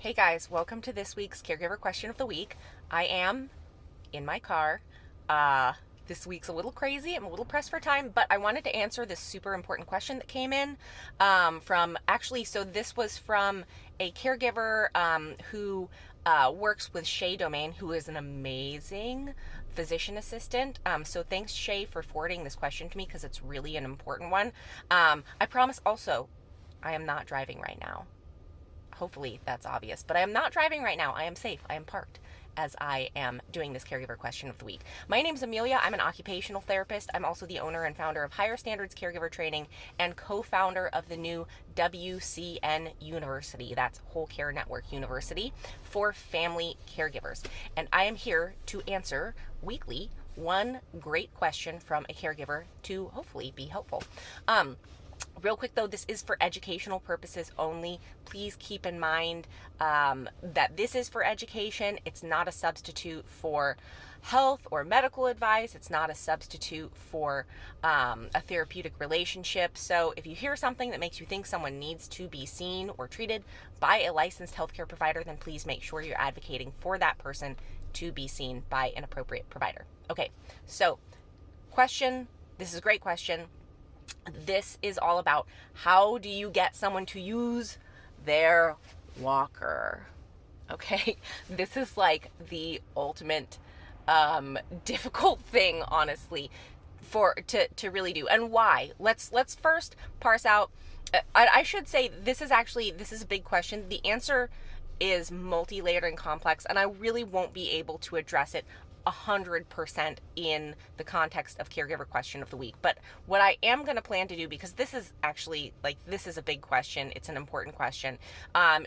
Hey guys, welcome to this week's Caregiver Question of the Week. I am in my car. Uh, this week's a little crazy. I'm a little pressed for time, but I wanted to answer this super important question that came in so this was from a caregiver who works with Shay Domain, who is an amazing physician assistant. So thanks, Shay, for forwarding this question to me because it's really an important one. I promise also, I am not driving right now. Hopefully that's obvious, but I am not driving right now. I am safe. I am parked as I am doing this caregiver question of the week. My name is Amelia. I'm an occupational therapist. I'm also the owner and founder of Higher Standards Caregiver Training and co-founder of the new WCN University. That's Whole Care Network University for family caregivers. And I am here to answer weekly one great question from a caregiver to hopefully be helpful. Real quick though, this is for educational purposes only. Please keep in mind that this is for education. It's not a substitute for health or medical advice. It's not a substitute for a therapeutic relationship. So if you hear something that makes you think someone needs to be seen or treated by a licensed healthcare provider, then please make sure you're advocating for that person to be seen by an appropriate provider. Okay, so this is a great question. This is all about how do you get someone to use their walker. Okay, this is like the ultimate difficult thing, honestly, to really do. And why? Let's first parse out. I should say this is a big question. The answer is multi-layered and complex, and I really won't be able to address it 100% in the context of caregiver question of the week. But what I am going to plan to do, because this is a big question, it's an important question,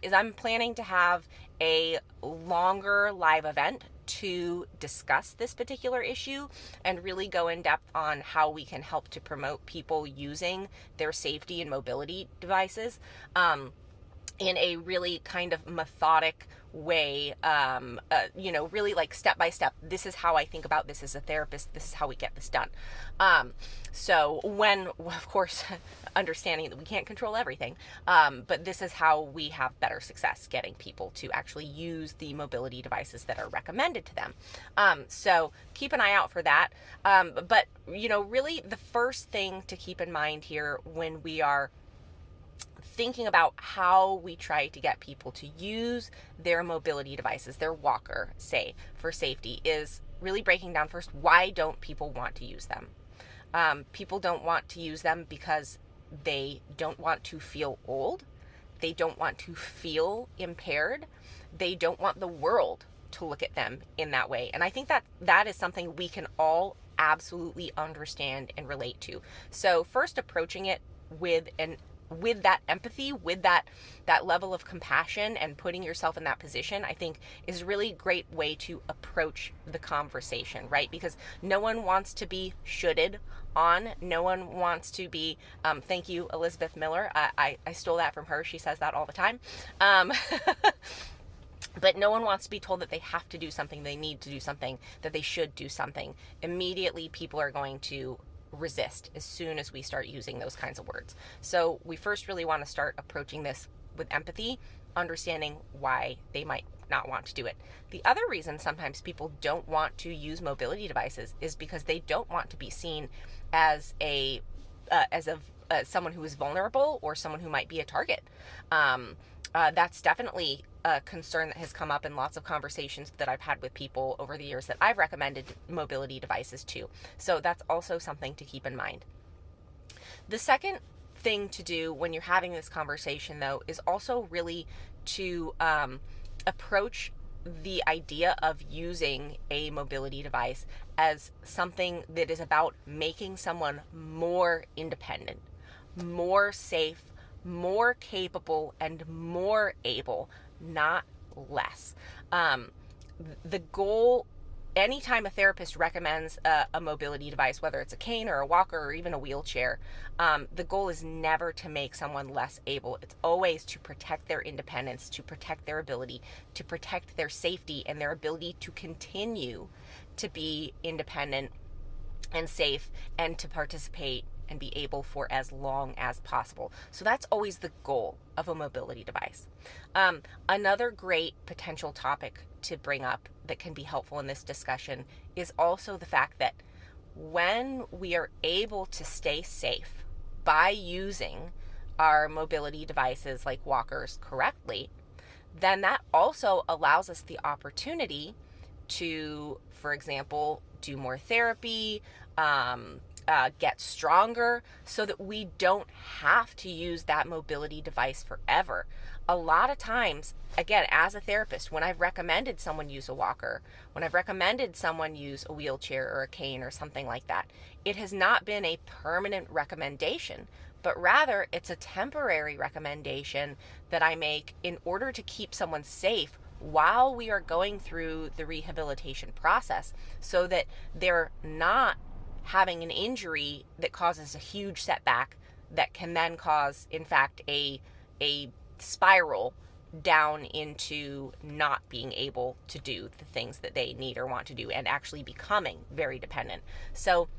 is I'm planning to have a longer live event to discuss this particular issue and really go in depth on how we can help to promote people using their safety and mobility devices in a really kind of methodic way, really like step by step. This is how I think about this as a therapist. This is how we get this done. So when, of course, understanding that we can't control everything, but this is how we have better success getting people to actually use the mobility devices that are recommended to them. So keep an eye out for that. But, really the first thing to keep in mind here when we are thinking about how we try to get people to use their mobility devices, their walker, say, for safety, is really breaking down first, why don't people want to use them? People don't want to use them because they don't want to feel old. They don't want to feel impaired. They don't want the world to look at them in that way. And I think that is something we can all absolutely understand and relate to. So first, approaching it with that empathy, with that level of compassion and putting yourself in that position, I think is a really great way to approach the conversation, right? Because no one wants to be shoulded on. No one wants to be, thank you, Elizabeth Miller. I stole that from her. She says that all the time. But no one wants to be told that they have to do something, they need to do something, that they should do something. Immediately, people are going to resist as soon as we start using those kinds of words. So we first really want to start approaching this with empathy, understanding why they might not want to do it. The other reason sometimes people don't want to use mobility devices is because they don't want to be seen as someone who is vulnerable or someone who might be a target. That's definitely a concern that has come up in lots of conversations that I've had with people over the years that I've recommended mobility devices to. So that's also something to keep in mind. The second thing to do when you're having this conversation, though, is also really to approach the idea of using a mobility device as something that is about making someone more independent, more safe, more capable, and more able, not less. The goal, anytime a therapist recommends a mobility device, whether it's a cane or a walker or even a wheelchair, the goal is never to make someone less able. It's always to protect their independence, to protect their ability, to protect their safety and their ability to continue to be independent and safe and to participate and be able for as long as possible. So that's always the goal of a mobility device. Another great potential topic to bring up that can be helpful in this discussion is also the fact that when we are able to stay safe by using our mobility devices like walkers correctly, then that also allows us the opportunity to, for example, do more therapy, get stronger, so that we don't have to use that mobility device forever. A lot of times, again, as a therapist, when I've recommended someone use a walker, when I've recommended someone use a wheelchair or a cane or something like that, it has not been a permanent recommendation, but rather it's a temporary recommendation that I make in order to keep someone safe while we are going through the rehabilitation process, so that they're not having an injury that causes a huge setback that can then cause, in fact, a spiral down into not being able to do the things that they need or want to do, and actually becoming very dependent. So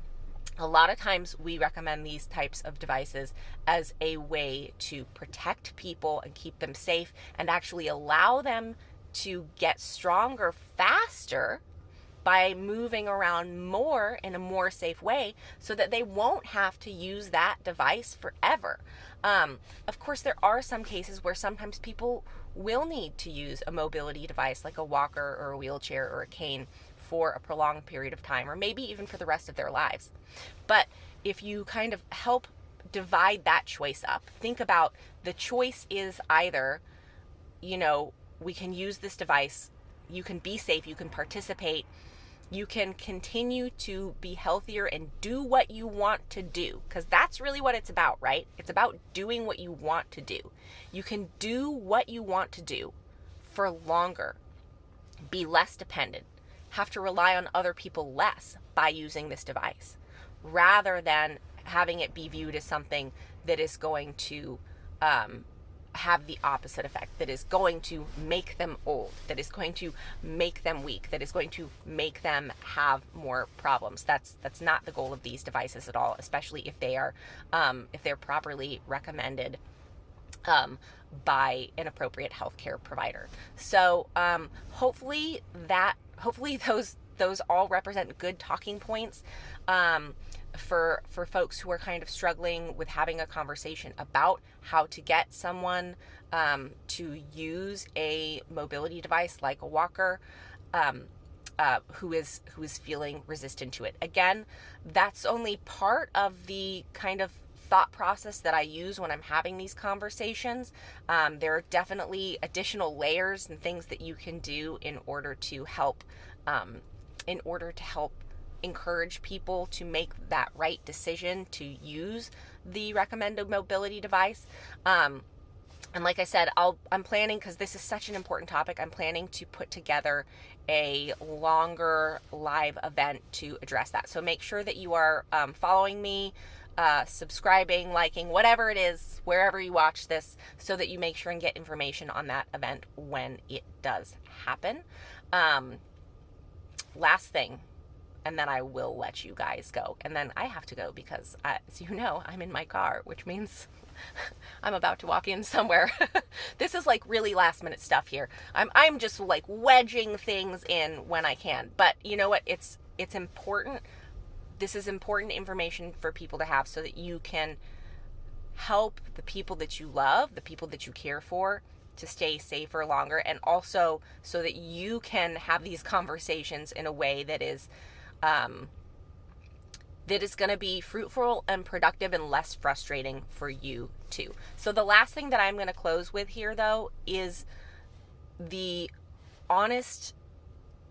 a lot of times we recommend these types of devices as a way to protect people and keep them safe, and actually allow them to get stronger faster by moving around more in a more safe way, so that they won't have to use that device forever. Of course, there are some cases where sometimes people will need to use a mobility device like a walker or a wheelchair or a cane for a prolonged period of time, or maybe even for the rest of their lives. But if you kind of help divide that choice up, think about the choice is either, we can use this device, you can be safe, you can participate, you can continue to be healthier and do what you want to do, because that's really what it's about, right? It's about doing what you want to do. You can do what you want to do for longer, be less dependent, have to rely on other people less by using this device, rather than having it be viewed as something that is going to have the opposite effect, that is going to make them old, that is going to make them weak, that is going to make them have more problems. That's not the goal of these devices at all, especially if they're properly recommended by an appropriate healthcare provider. So hopefully those all represent good talking points for folks who are kind of struggling with having a conversation about how to get someone to use a mobility device like a walker, who is feeling resistant to it. Again, that's only part of the kind of thought process that I use when I'm having these conversations. There are definitely additional layers and things that you can do in order to help encourage people to make that right decision to use the recommended mobility device. And like I said, I'm planning, because this is such an important topic, I'm planning to put together a longer live event to address that. So make sure that you are following me, subscribing, liking, whatever it is, wherever you watch this, so that you make sure and get information on that event when it does happen. Last thing, and then I will let you guys go. And then I have to go because, as you know, I'm in my car, which means I'm about to walk in somewhere. This is like really last minute stuff here. I'm just like wedging things in when I can. But you know what? It's important. This is important information for people to have, so that you can help the people that you love, the people that you care for, to stay safer longer, and also so that you can have these conversations in a way that is going to be fruitful and productive and less frustrating for you too. So the last thing that I'm going to close with here, though, is the honest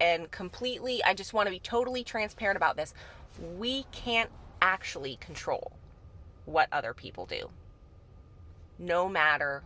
and completely, I just want to be totally transparent about this. We can't actually control what other people do, no matter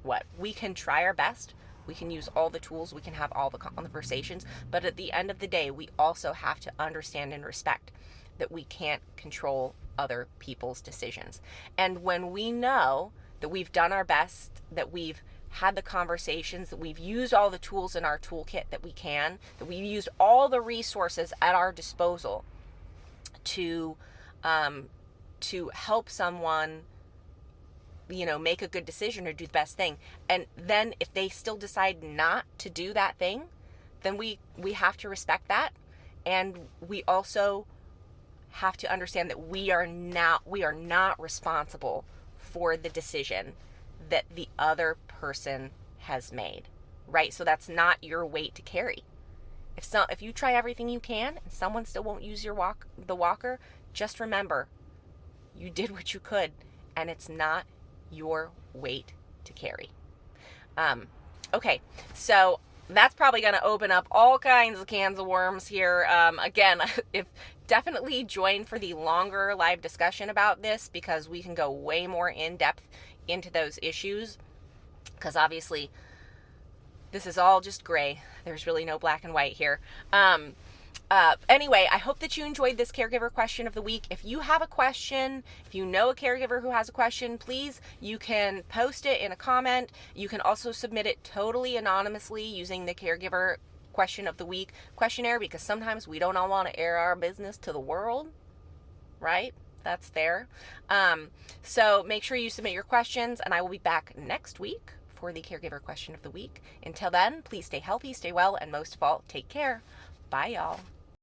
what. We can try our best. We can use all the tools. We can have all the conversations. But at the end of the day, we also have to understand and respect that we can't control other people's decisions. And when we know that we've done our best, that we've had the conversations, that we've used all the tools in our toolkit that we can, that we've used all the resources at our disposal to to help someone, make a good decision or do the best thing. And then if they still decide not to do that thing, then we have to respect that. And we also have to understand that we are not responsible for the decision that the other person has made, right? So that's not your weight to carry. If you try everything you can and someone still won't use the walker, just remember, you did what you could, and it's not your weight to carry. Okay, so that's probably going to open up all kinds of cans of worms here. Again, if definitely join for the longer live discussion about this, because we can go way more in depth into those issues, because obviously this is all just gray. There's really no black and white here. Anyway, I hope that you enjoyed this caregiver question of the week. If you have a question, if you know a caregiver who has a question, please, you can post it in a comment. You can also submit it totally anonymously using the caregiver question of the week questionnaire, because sometimes we don't all want to air our business to the world, right? That's fair. So make sure you submit your questions, and I will be back next week for the caregiver question of the week. Until then, please stay healthy, stay well, and most of all, take care. Bye, y'all.